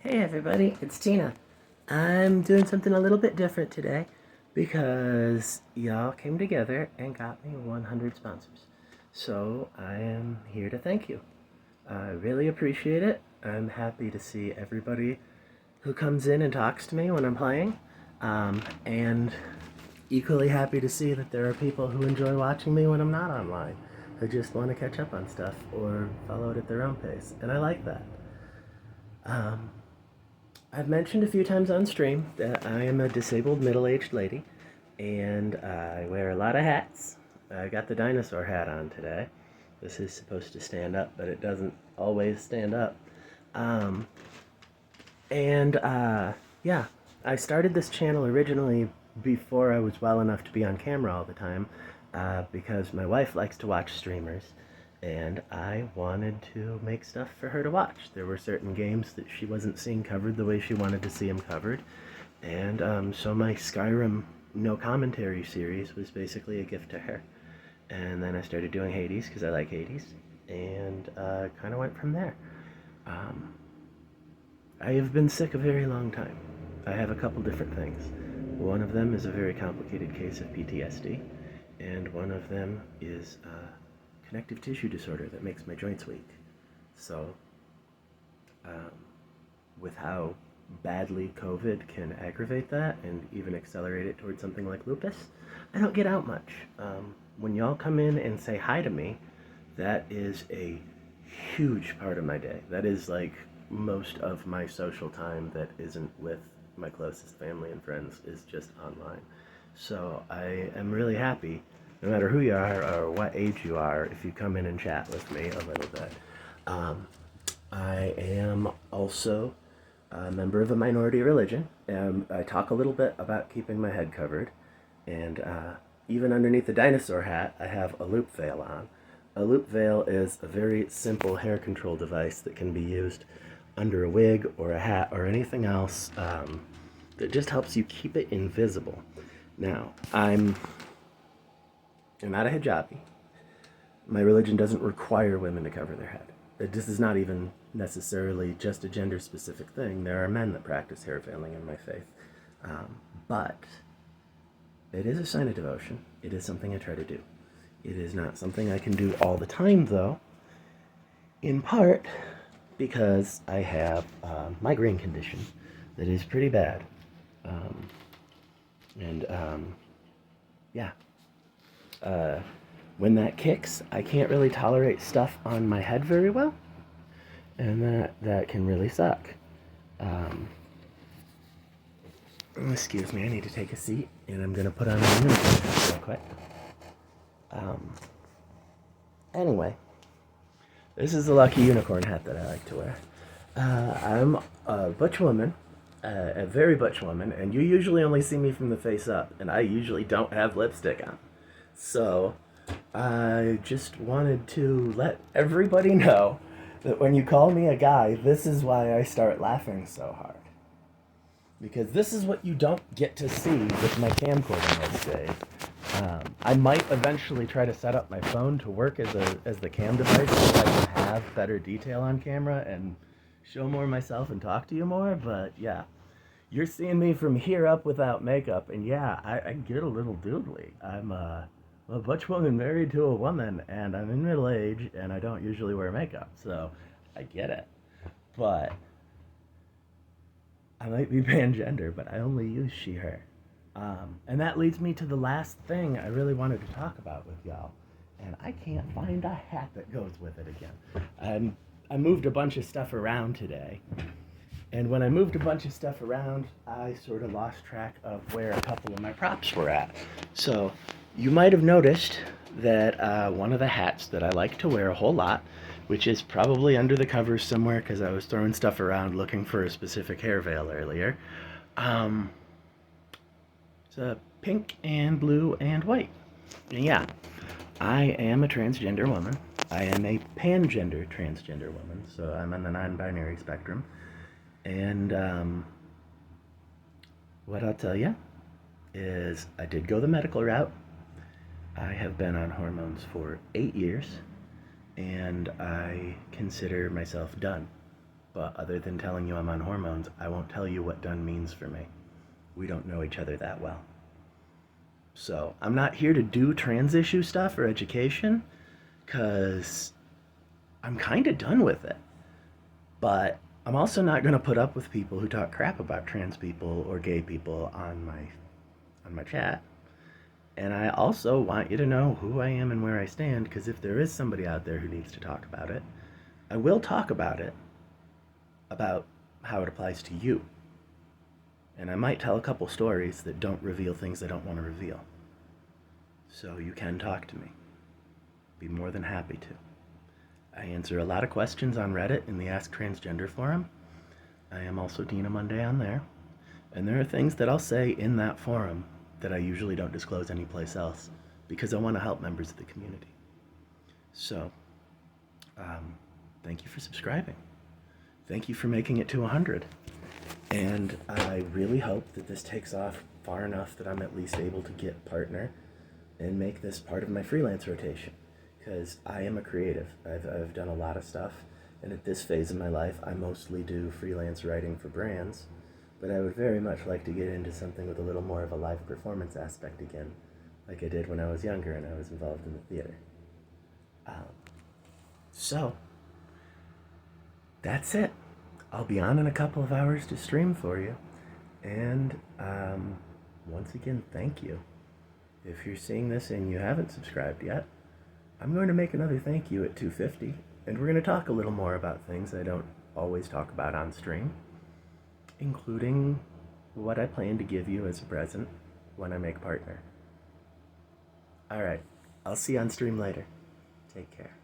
Hey everybody, it's Tina. I'm doing something a little bit different today because y'all came together and got me 100 sponsors. So I am here to thank you. I really appreciate it. I'm happy to see everybody who comes in and talks to me when I'm playing. And equally happy to see that there are people who enjoy watching me when I'm not online, who just want to catch up on stuff or follow it at their own pace. And I like that. Um, I've mentioned a few times on stream that I am a disabled middle-aged lady, and I wear a lot of hats. I got the dinosaur hat on today. This is supposed to stand up, but it doesn't always stand up. Um, and yeah, I started this channel originally before I was well enough to be on camera all the time, because my wife likes to watch streamers, and I wanted to make stuff for her to watch. There were certain games that she wasn't seeing covered the way she wanted to see them covered, and so my Skyrim no commentary series was basically a gift to her. And then I started doing Hades because I like Hades, and kind of went from there. Um, I have been sick a very long time. I have a couple different things. One of them is a very complicated case of PTSD, and one of them is connective tissue disorder that makes my joints weak. So, um, with how badly COVID can aggravate that and even accelerate it towards something like lupus, I don't get out much. When y'all come in and say hi to me, that is a huge part of my day. That is like most of my social time that isn't with my closest family and friends is just online. So I am really happy, no matter who you are or what age you are, if you come in and chat with me a little bit. Um, I am also a member of a minority religion. I talk a little bit about keeping my head covered, and even underneath the dinosaur hat, I have a loop veil on. A loop veil is a very simple hair control device that can be used under a wig or a hat or anything else that just helps you keep it invisible. Now, I'm not a hijabi. My religion doesn't require women to cover their head. This is not even necessarily just a gender specific thing. There are men that practice hair veiling in my faith. But it is a sign of devotion. It is something I try to do. It is not something I can do all the time, though, in part because I have a migraine condition that is pretty bad. And yeah. When that kicks, I can't really tolerate stuff on my head very well, and that can really suck. Excuse me, I need to take a seat, and I'm gonna put on my uniform hat real quick. Anyway, this is the lucky unicorn hat that I like to wear. I'm a butch woman, a very butch woman, and you usually only see me from the face up, and I usually don't have lipstick on. So, I just wanted to let everybody know that when you call me a guy, this is why I start laughing so hard. Because this is what you don't get to see with my camcorder most days. I might eventually try to set up my phone to work as the cam device so I can have better detail on camera and show more myself and talk to you more, but yeah. You're seeing me from here up without makeup, and yeah, I get a little doodly. I'm a butch woman married to a woman, and I'm in middle age, and I don't usually wear makeup, so I get it. But I might be pangender, but I only use she, her. And that leads me to the last thing I really wanted to talk about with y'all. And I can't find a hat that goes with it again. I moved a bunch of stuff around today. And when I moved a bunch of stuff around, I sort of lost track of where a couple of my props were at. So you might have noticed that one of the hats that I like to wear a whole lot, which is probably under the covers somewhere because I was throwing stuff around looking for a specific hair veil earlier, it's pink and blue and white. And yeah, I am a transgender woman. I am a pangender transgender woman, so I'm on the non-binary spectrum. And what I'll tell you is I did go the medical route. I have been on hormones for 8 years, and I consider myself done. But other than telling you I'm on hormones, I won't tell you what done means for me. We don't know each other that well. So I'm not here to do trans issue stuff or education because I'm kind of done with it. But I'm also not going to put up with people who talk crap about trans people or gay people on my chat. And I also want you to know who I am and where I stand, because if there is somebody out there who needs to talk about it, I will talk about it, about how it applies to you. And I might tell a couple stories that don't reveal things I don't want to reveal. So you can talk to me. Be more than happy to. I answer a lot of questions on Reddit in the Ask Transgender forum. I am also Dina Monday on there. And there are things that I'll say in that forum that I usually don't disclose anyplace else because I want to help members of the community. So, thank you for subscribing. Thank you for making it to 100. And I really hope that this takes off far enough that I'm at least able to get partner and make this part of my freelance rotation. Because I am a creative. I've done a lot of stuff. And at this phase of my life, I mostly do freelance writing for brands. But I would very much like to get into something with a little more of a live performance aspect again, like I did when I was younger and I was involved in the theater. So, that's it. I'll be on in a couple of hours to stream for you. And once again, thank you. If you're seeing this and you haven't subscribed yet, I'm going to make another thank you at 250. And we're going to talk a little more about things I don't always talk about on stream, including what I plan to give you as a present when I make partner. Alright, I'll see you on stream later. Take care.